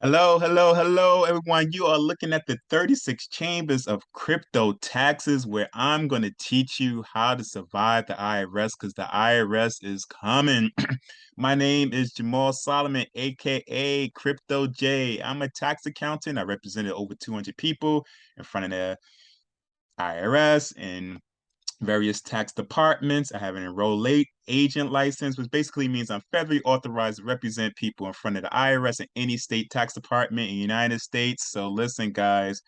Hello, hello, hello, everyone. You are looking at the 36 chambers of crypto taxes, where I'm going to teach you how to survive the IRS because the IRS is coming. My name is Jamaal Solomon, aka Crypto J. I'm a tax accountant. I represented over 200 people in front of the IRS and various tax departments. I have an enrolled late agent license, which basically means I'm federally authorized to represent people in front of the IRS and any state tax department in the United States. So listen, guys,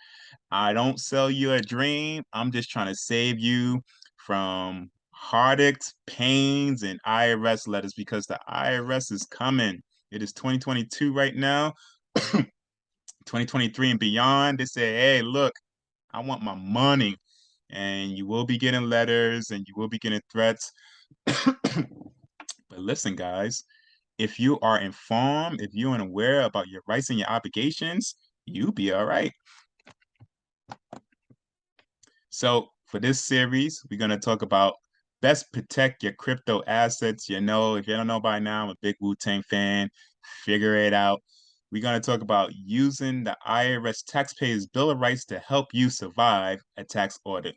I don't sell you a dream. I'm just trying to save you from heartaches, pains, and IRS letters because the IRS is coming. It is 2022 right now, 2023 and beyond. They say, hey, look, I want my money. And you will be getting letters and you will be getting threats. But listen, guys, if you are informed, if you're aware about your rights and your obligations, you'll be all right. So for this series, we're going to talk about best protect your crypto assets. You know, if you don't know by now, I'm a big Wu-Tang fan. Figure it out. We're going to talk about using the IRS Taxpayers Bill of Rights to help you survive a tax audit.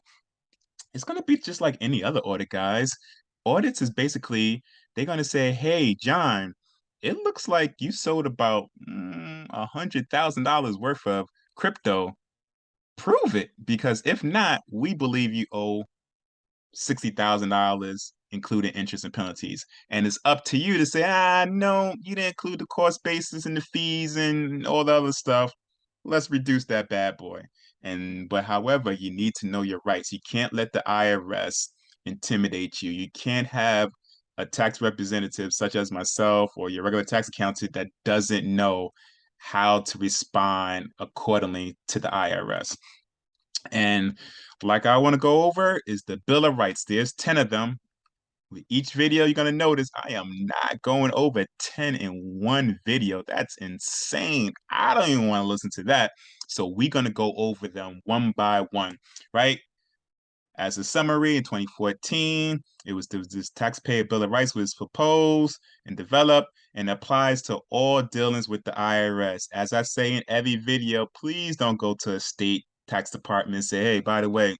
It's going to be just like any other audit, guys. Audits is basically they're going to say, "Hey, John, it looks like you sold about $100,000 worth of crypto. Prove it, because if not, we believe you owe $60,000, including interest and penalties. And it's up to you to say, no, you didn't include the cost basis and the fees and all the other stuff. Let's reduce that bad boy." But however, you need to know your rights. You can't let the IRS intimidate you. You can't have a tax representative such as myself or your regular tax accountant that doesn't know how to respond accordingly to the IRS. And like I want to go over is the Bill of Rights. There's 10 of them. With each video, you're going to notice I am not going over 10 in one video. That's insane. I don't even want to listen to that. So we're going to go over them one by one, right? As a summary, in 2014, this taxpayer bill of rights was proposed and developed and applies to all dealings with the IRS. As I say in every video, please don't go to a state tax department and say, "Hey, by the way,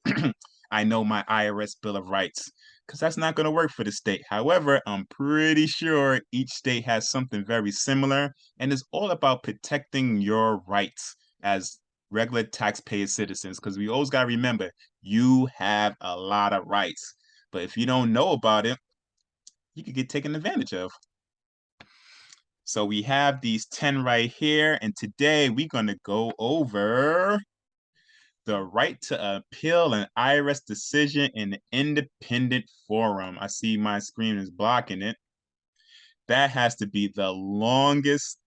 I know my IRS bill of rights," because that's not going to work for the state. However, I'm pretty sure each state has something very similar, and it's all about protecting your rights as regular taxpayer citizens, because we always got to remember you have a lot of rights. But if you don't know about it, you could get taken advantage of. So we have these 10 right here. And today we're going to go over the right to appeal an IRS decision in an independent forum. I see my screen is blocking it. That has to be the longest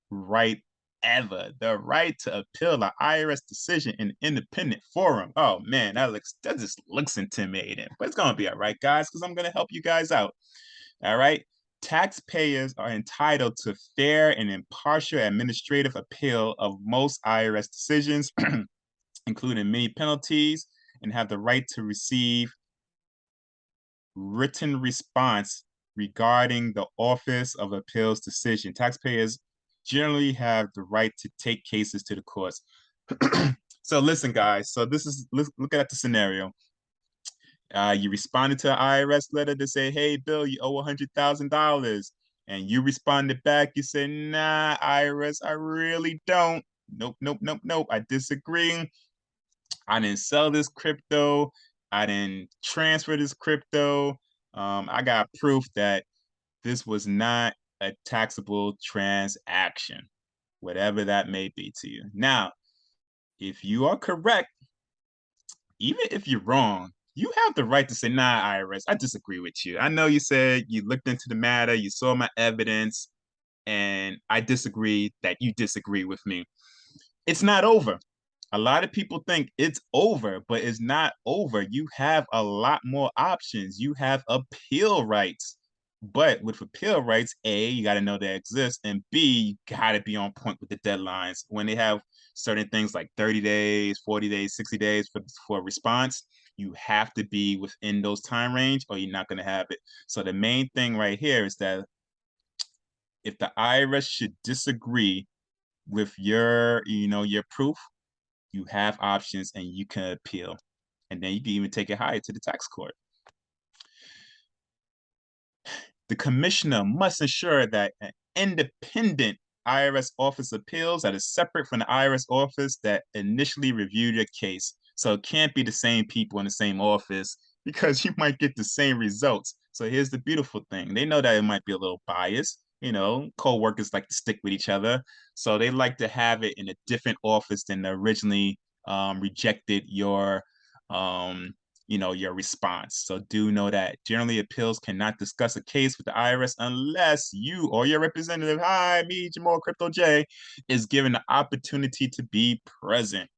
right ever. The right to appeal the IRS decision in an independent forum. Oh man, that just looks intimidating. But it's gonna be all right, guys, because I'm gonna help you guys out. All right. Taxpayers are entitled to fair and impartial administrative appeal of most IRS decisions, including many penalties, and have the right to receive written response regarding the Office of Appeals decision. Taxpayers generally have the right to take cases to the courts. So listen, guys. So look at the scenario. You responded to an IRS letter to say, "Hey, Bill, you owe $100,000," and you responded back. You said, "Nah, IRS, I really don't. Nope, nope, nope, nope. I disagree. I didn't sell this crypto. I didn't transfer this crypto. I got proof that this was not a taxable transaction," whatever that may be to you. Now, if you are correct, even if you're wrong, you have the right to say, "Nah, IRS, I disagree with you. I know you said you looked into the matter, you saw my evidence, and I disagree that you disagree with me." It's not over. A lot of people think it's over, but it's not over. You have a lot more options. You have appeal rights. But with appeal rights, A, you got to know they exist, and B, you got to be on point with the deadlines. When they have certain things like 30 days, 40 days, 60 days for a response, you have to be within those time range or you're not going to have it. So the main thing right here is that if the IRS should disagree with your, your proof, you have options and you can appeal. And then you can even take it higher to the tax court. The commissioner must ensure that an independent IRS office appeals that is separate from the IRS office that initially reviewed your case. So it can't be the same people in the same office because you might get the same results. So here's the beautiful thing. They know that it might be a little biased. Co-workers like to stick with each other. So they like to have it in a different office than originally rejected um, your response. So do know that generally appeals cannot discuss a case with the IRS unless you or your representative, hi, me, Jamaal Crypto J, is given the opportunity to be present.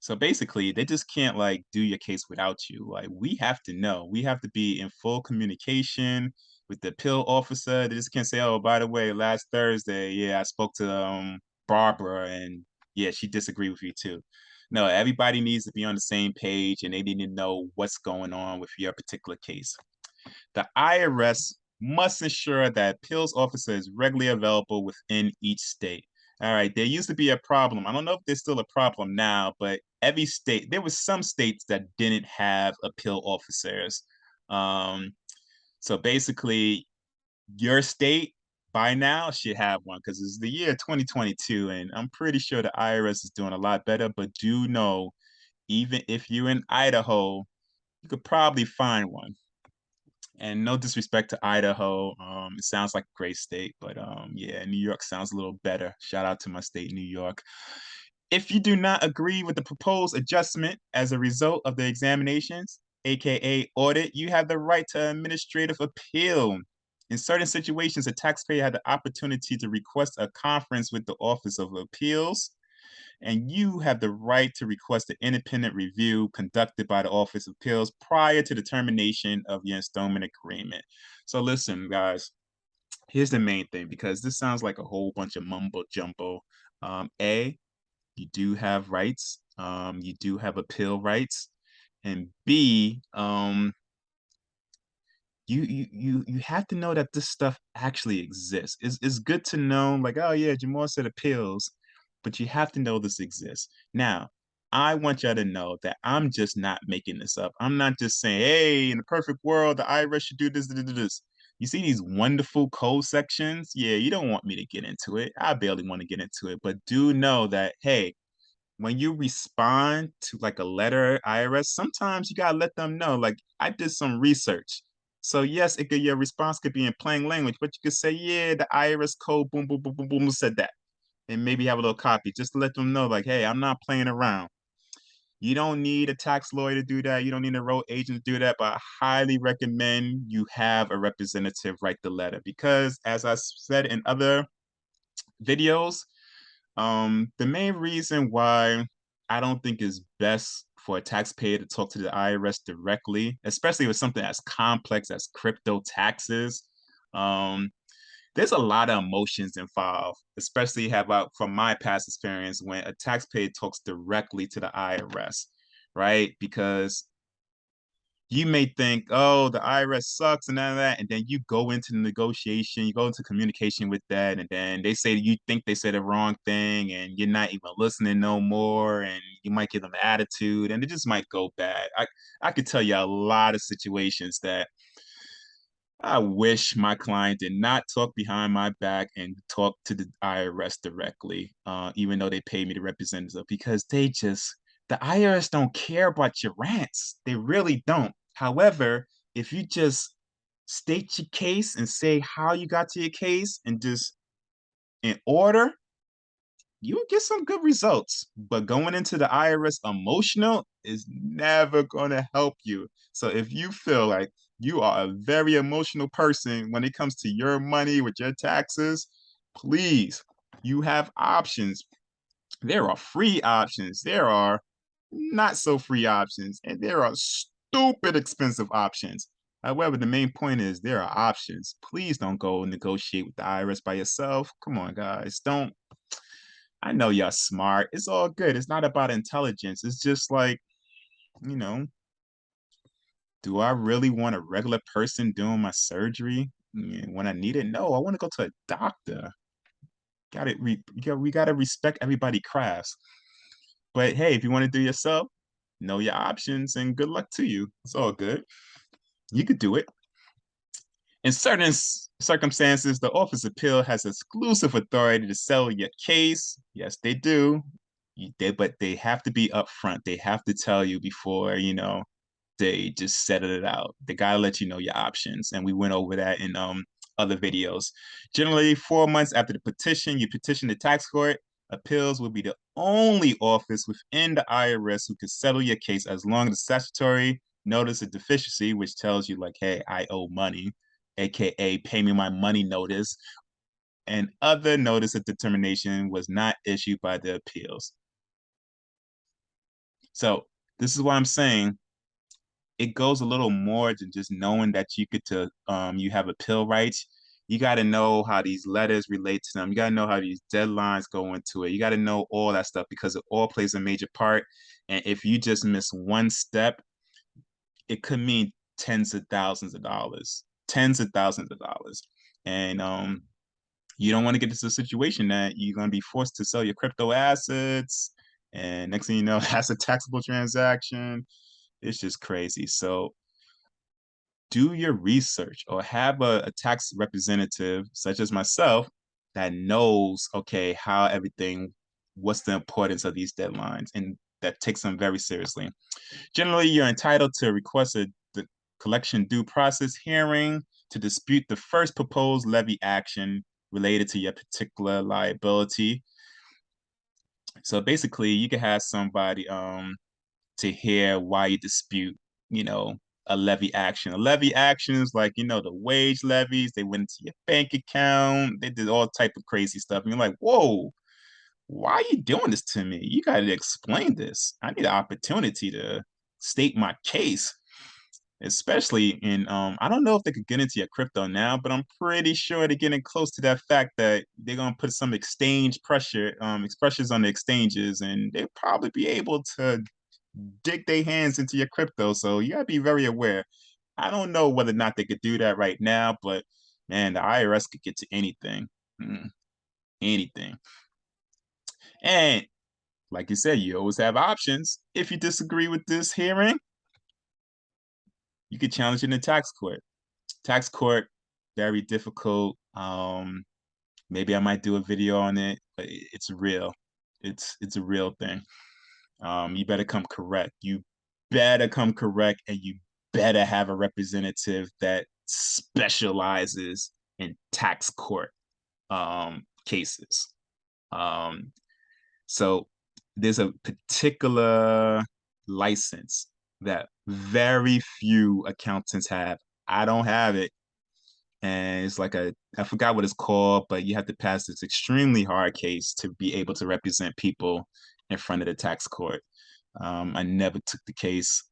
So basically, they just can't like do your case without you. Like we have to know. We have to be in full communication with the appeal officer. They just can't say, "Oh, by the way, last Thursday, yeah, I spoke to Barbara, and yeah, she disagreed with you too." No, everybody needs to be on the same page, and they need to know what's going on with your particular case. The IRS must ensure that appeals officer is regularly available within each state. All right, there used to be a problem. I don't know if there's still a problem now, but every state, there was some states that didn't have appeal officers. Um, so basically, your state by now should have one because it's the year 2022, and I'm pretty sure the IRS is doing a lot better. But do know, even if you're in Idaho, you could probably find one. And no disrespect to Idaho, it sounds like a great state, but yeah, New York sounds a little better. Shout out to my state, New York. If you do not agree with the proposed adjustment as a result of the examinations, aka audit, you have the right to administrative appeal. In certain situations, a taxpayer had the opportunity to request a conference with the Office of Appeals, and you have the right to request an independent review conducted by the Office of Appeals prior to the termination of your installment agreement. So listen, guys, here's the main thing because this sounds like a whole bunch of mumbo jumbo. A, you do have rights. You do have appeal rights, and B, you have to know that this stuff actually exists. It's good to know, like, oh yeah, Jamal said appeals, but you have to know this exists. Now, I want y'all to know that I'm just not making this up. I'm not just saying, hey, in the perfect world, the IRS should do this, this. You see these wonderful code sections? Yeah, you don't want me to get into it. I barely want to get into it, but do know that, hey, when you respond to like a letter IRS, sometimes you gotta let them know, like I did some research. So yes, your response could be in plain language, but you could say, yeah, the IRS code, boom, boom, boom, boom, boom, said that. And maybe have a little copy just to let them know, like, hey, I'm not playing around. You don't need a tax lawyer to do that. You don't need a road agent to do that, but I highly recommend you have a representative write the letter because as I said in other videos, the main reason why I don't think it's best for a taxpayer to talk to the IRS directly, especially with something as complex as crypto taxes, um, there's a lot of emotions involved, especially from my past experience when a taxpayer talks directly to the IRS, right? Because you may think, oh, the IRS sucks and that, and then you go into the negotiation, you go into communication with that, and then they say you think they said the wrong thing, and you're not even listening no more, and you might give them attitude, and it just might go bad. I could tell you a lot of situations that I wish my client did not talk behind my back and talk to the IRS directly, even though they pay me the representative, because the IRS don't care about your rants. They really don't. However, if you just state your case and say how you got to your case and just in order, you will get some good results. But going into the IRS emotional is never going to help you. So if you feel like you are a very emotional person when it comes to your money with your taxes, please, you have options. There are free options. There are not so free options, and there are stupid expensive options. However, the main point is there are options. Please don't go negotiate with the IRS by yourself. Come on, guys. Don't I know y'all smart. It's all good. It's not about intelligence. It's just like, you know, do I really want a regular person doing my surgery when I need it? No, I want to go to a doctor. we gotta respect everybody's crafts. But hey, if you want to do yourself, know your options and good luck to you. It's all good. You could do it. In certain circumstances, the Office of Appeal has exclusive authority to settle your case. Yes, they do. But they have to be upfront. They have to tell you before, they just settle it out. They gotta let you know your options. And we went over that in other videos. Generally, 4 months after the petition, you petition the tax court. Appeals will be the only office within the IRS who can settle your case as long as the statutory notice of deficiency, which tells you like, hey, I owe money, aka pay me my money notice, and other notice of determination was not issued by the appeals. So this is why I'm saying it goes a little more than just knowing that you have appeal rights. You got to know how these letters relate to them. You got to know how these deadlines go into it. You got to know all that stuff because it all plays a major part. And if you just miss one step, it could mean tens of thousands of dollars. And you don't want to get into a situation that you're going to be forced to sell your crypto assets. And next thing you know, that's a taxable transaction. It's just crazy. So do your research or have a tax representative such as myself that knows, okay, how everything, what's the importance of these deadlines, and that takes them very seriously. Generally, you're entitled to request the collection due process hearing to dispute the first proposed levy action related to your particular liability. So basically, you can have somebody to hear why you dispute, you know, a levy action. A levy action is like, the wage levies, they went into your bank account, they did all type of crazy stuff. And you're like, whoa, why are you doing this to me? You got to explain this. I need an opportunity to state my case, especially in, I don't know if they could get into your crypto now, but I'm pretty sure they're getting close to that fact that they're going to put some exchange pressures on the exchanges, and they'll probably be able to dig their hands into your crypto. So you gotta be very aware. I don't know whether or not they could do that right now, but man, the IRS could get to anything. Anything. And like you said, you always have options. If you disagree with this hearing, you could challenge it in the tax court. Tax court, very difficult. Maybe I might do a video on it, but it's real. It's a real thing. You better come correct. You better come correct, and you better have a representative that specializes in tax court cases. So there's a particular license that very few accountants have. I don't have it. And it's like I forgot what it's called, but you have to pass this extremely hard case to be able to represent people in front of the tax court. I never took the case,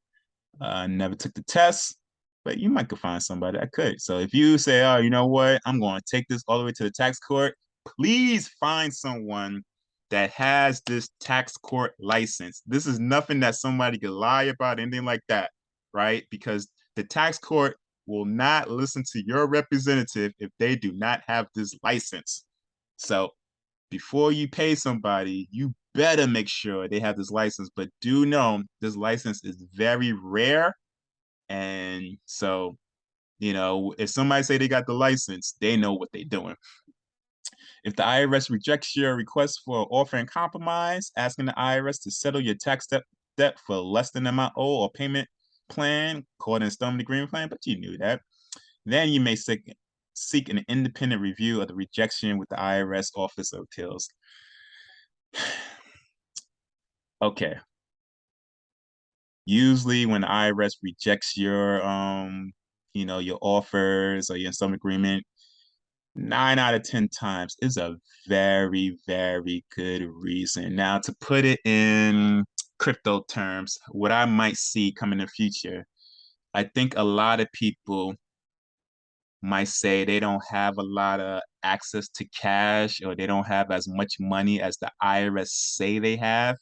never took the test, but you might could find somebody that could. So if you say, oh, you know what, I'm going to take this all the way to the tax court, please find someone that has this tax court license. This is nothing that somebody could lie about, anything like that, right? Because the tax court will not listen to your representative if they do not have this license. So before you pay somebody, you better make sure they have this license. But do know this license is very rare. And so, if somebody say they got the license, they know what they're doing. If the IRS rejects your request for offering compromise, asking the IRS to settle your tax debt for less than the amount owed or payment plan, called an installment agreement plan, but you knew that, then you may seek an independent review of the rejection with the IRS Office of Appeals. Okay. Usually when the IRS rejects your offers or your installment agreement, 9 out of 10 times is a very, very good reason. Now, to put it in crypto terms, what I might see come in the future, I think a lot of people might say they don't have a lot of access to cash or they don't have as much money as the IRS say they have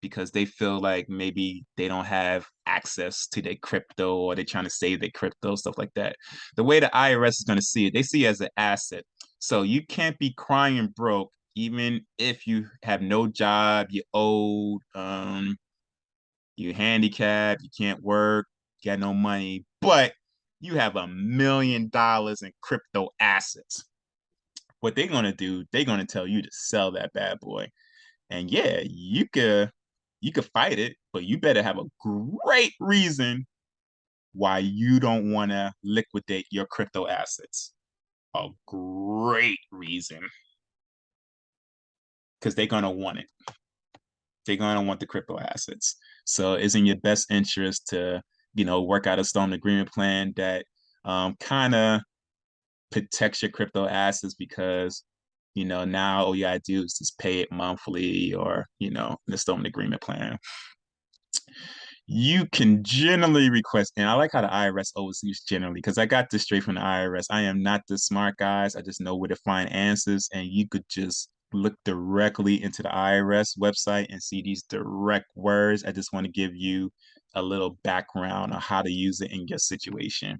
because they feel like maybe they don't have access to their crypto or they're trying to save their crypto, stuff like that. The way the IRS is going to see it, they see it as an asset. So you can't be crying broke even if you have no job, you're old, you're handicapped, you can't work, you got no money, but you have $1 million in crypto assets. What they're gonna do, they're gonna tell you to sell that bad boy. And yeah, you could fight it, but you better have a great reason why you don't want to liquidate your crypto assets. A great reason, because they're gonna want it. They're gonna want the crypto assets. So it's in your best interest to, work out a stolen agreement plan that kind of protects your crypto assets because now all you gotta do is just pay it monthly or the stolen agreement plan. You can generally request, and I like how the IRS oversees generally because I got this straight from the IRS. I am not the smart guys. I just know where to find answers, and you could just look directly into the IRS website and see these direct words. I just want to give you a little background on how to use it in your situation.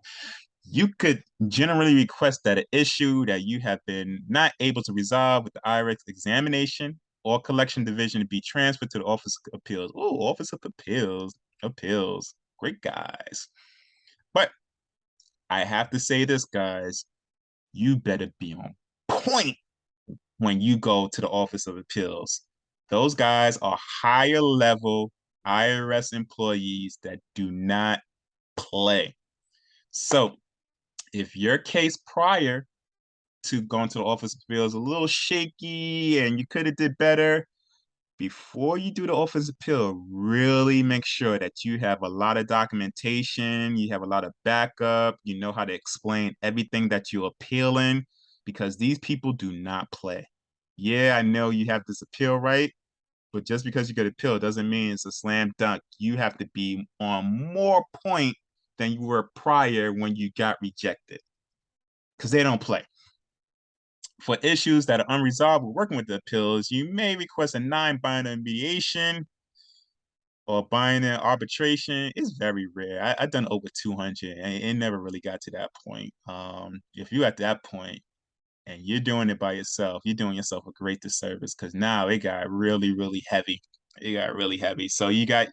You could generally request that an issue that you have been not able to resolve with the IRS examination or collection division to be transferred to the Office of Appeals. Oh, Office of Appeals. Great guys. But I have to say this, guys, you better be on point when you go to the Office of Appeals. Those guys are higher level IRS employees that do not play. So if your case prior to going to the Office of Appeals a little shaky and you could have did better, before you do the office appeal, really make sure that you have a lot of documentation, you have a lot of backup, you know how to explain everything that you're appealing, because these people do not play. Yeah, I know you have this appeal right, but just because you get appeal doesn't mean it's a slam dunk. You have to be on more point than you were prior when you got rejected, because they don't play. For issues that are unresolved with working with the appeals, you may request a non-binding mediation or binding arbitration. It's very rare. I've done over 200 and it never really got to that point. If you're at that point and you're doing it by yourself, you're doing yourself a great disservice because now it got really, really heavy. It got really heavy. So even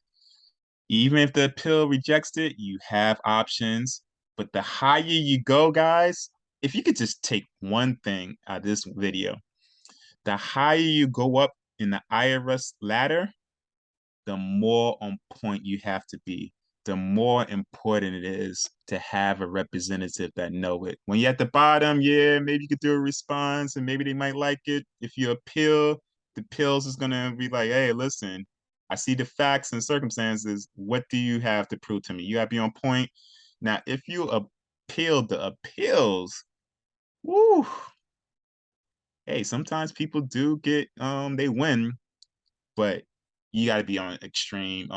if the appeal rejects it, you have options. But the higher you go, guys, if you could just take one thing out of this video, the higher you go up in the IRS ladder, the more on point you have to be. The more important it is to have a representative that know it. When you're at the bottom, yeah, maybe you could do a response and maybe they might like it. If you appeal, the appeals is gonna be like, hey, listen, I see the facts and circumstances. What do you have to prove to me? You gotta be on point. Now, if you appeal the appeals, woo, hey, sometimes people do get they win, but you got to be on extreme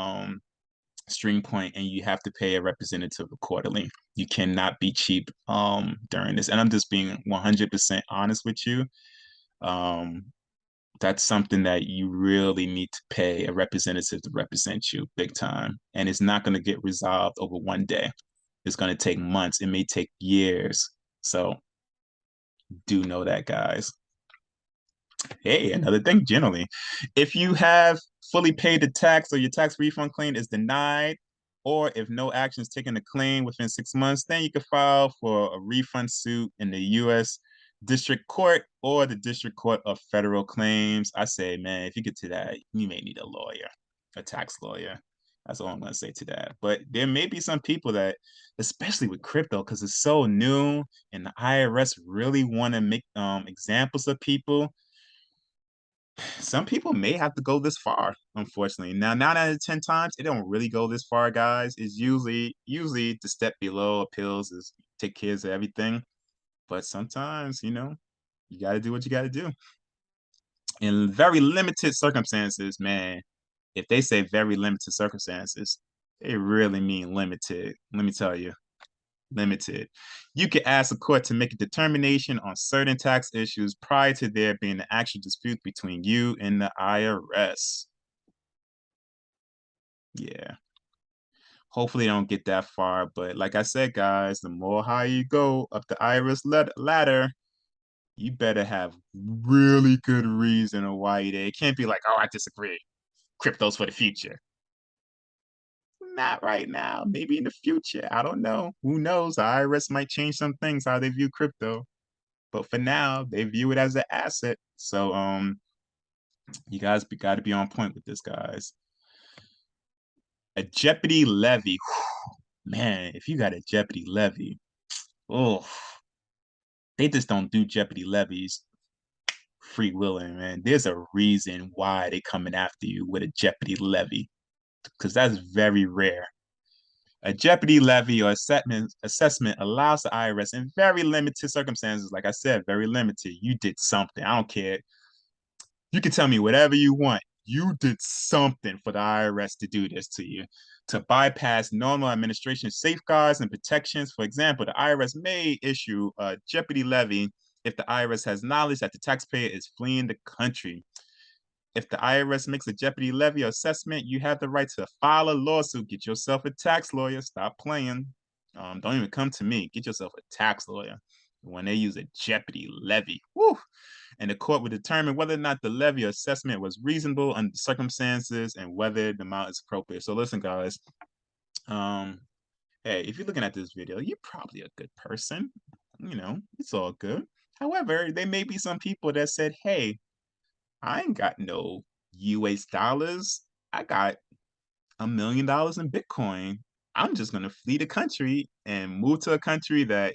extreme point and you have to pay a representative accordingly. You cannot be cheap during this. And I'm just being 100% honest with you. Um that's something that you really need to pay a representative to represent you big time. And it's not going to get resolved over one day. It's going to take months. It may take years. So do know that, guys. Hey, another thing, generally, if you have fully paid the tax or your tax refund claim is denied, or if no action is taken to claim within 6 months, then you can file for a refund suit in the U.S. District Court or the District Court of Federal Claims. I say, man, if you get to that, you may need a lawyer, a tax lawyer. That's all I'm going to say to that. But there may be some people that, especially with crypto, because it's so new and the IRS really want to make examples of people. Some people may have to go this far, unfortunately. Now, 9 out of 10 times, it don't really go this far, guys. It's usually the step below appeals is take care of everything. But sometimes, you got to do what you got to do. In very limited circumstances, man, if they say very limited circumstances, they really mean limited. Let me tell you, limited. You can ask a court to make a determination on certain tax issues prior to there being an actual dispute between you and the IRS. Yeah. Hopefully, don't get that far. But like I said, guys, the more high you go up the IRS ladder, you better have really good reason of why you did. It can't be like, oh, I disagree. Crypto's for the future. Not right now. Maybe in the future. I don't know. Who knows? The IRS might change some things how they view crypto. But for now, they view it as an asset. So you guys got to be on point with this, guys. A Jeopardy levy. Man, if you got a Jeopardy levy, oh, they just don't do Jeopardy levies free willing, man. There's a reason why they coming after you with a Jeopardy levy, because that's very rare. A Jeopardy levy or assessment allows the IRS in very limited circumstances, like I said, very limited. You did something. I don't care. You can tell me whatever you want. You did something for the IRS to do this to you, to bypass normal administration safeguards and protections. For example, the IRS may issue a Jeopardy levy if the IRS has knowledge that the taxpayer is fleeing the country. If the IRS makes a Jeopardy levy or assessment, you have the right to file a lawsuit. Get yourself a tax lawyer. Stop playing. Don't even come to me. Get yourself a tax lawyer. When they use a Jeopardy levy, woo, and the court will determine whether or not the levy or assessment was reasonable under the circumstances and whether the amount is appropriate. So listen, guys. Hey, if you're looking at this video, you're probably a good person. You know, it's all good. However, there may be some people that said, hey, I ain't got no US dollars. I got $1 million in Bitcoin. I'm just gonna flee the country and move to a country that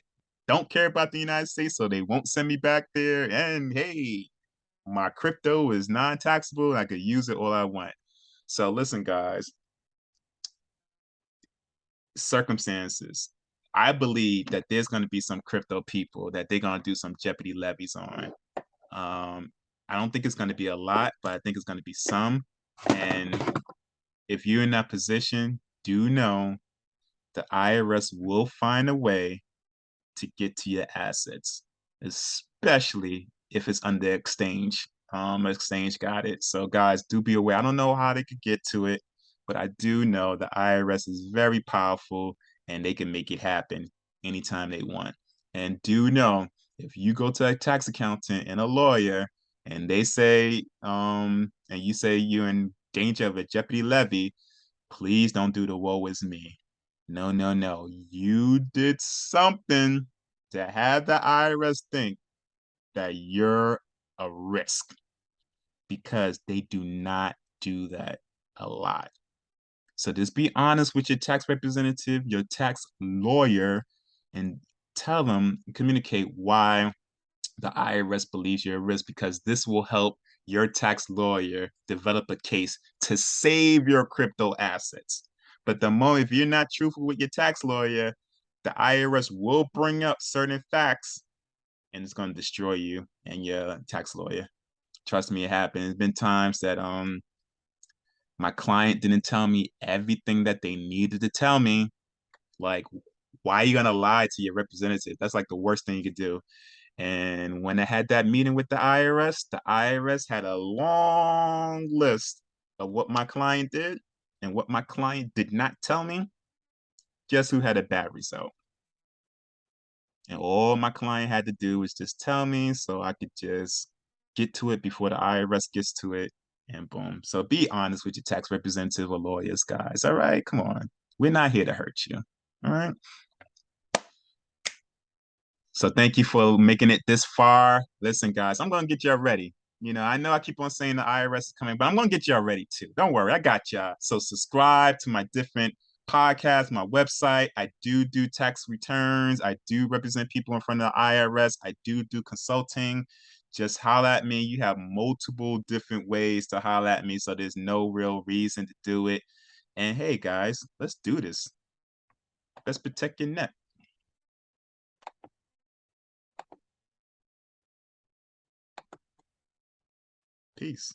don't care about the United States, so they won't send me back there. And hey, my crypto is non-taxable. I could use it all I want. So listen, guys, circumstances. I believe that there's gonna be some crypto people that they're gonna do some Jeopardy levies on. I don't think it's gonna be a lot, but I think it's gonna be some. And if you're in that position, do know the IRS will find a way to get to your assets, especially if it's under exchange. Exchange got it. So guys, do be aware. I don't know how they could get to it, but I do know the IRS is very powerful and they can make it happen anytime they want. And do know if you go to a tax accountant and a lawyer and they say, and you say you're in danger of a Jeopardy levy, please don't do the woe is me. No, no, no. You did something to have the IRS think that you're a risk because they do not do that a lot. So just be honest with your tax representative, your tax lawyer, and tell them, communicate why the IRS believes you're a risk, because this will help your tax lawyer develop a case to save your crypto assets. But the moment if you're not truthful with your tax lawyer, the IRS will bring up certain facts and it's going to destroy you and your tax lawyer. Trust me, it happens. There's been times that my client didn't tell me everything that they needed to tell me. Like, why are you gonna lie to your representative? That's like the worst thing you could do. And when I had that meeting with the IRS had a long list of what my client did and what my client did not tell me. Guess who had a bad result? And all my client had to do was just tell me so I could just get to it before the IRS gets to it, and boom. So be honest with your tax representative or lawyers, guys. All right, come on. We're not here to hurt you. All right. So thank you for making it this far. Listen, guys, I'm gonna get y'all ready. You know, I know I keep on saying the IRS is coming, but I'm gonna get y'all ready too. Don't worry, I got y'all. So subscribe to my different podcasts, my website. I do tax returns. I do represent people in front of the IRS. I do consulting. Just holler at me. You have multiple different ways to holler at me, so there's no real reason to do it. And hey, guys, let's do this. Let's protect your neck. Peace.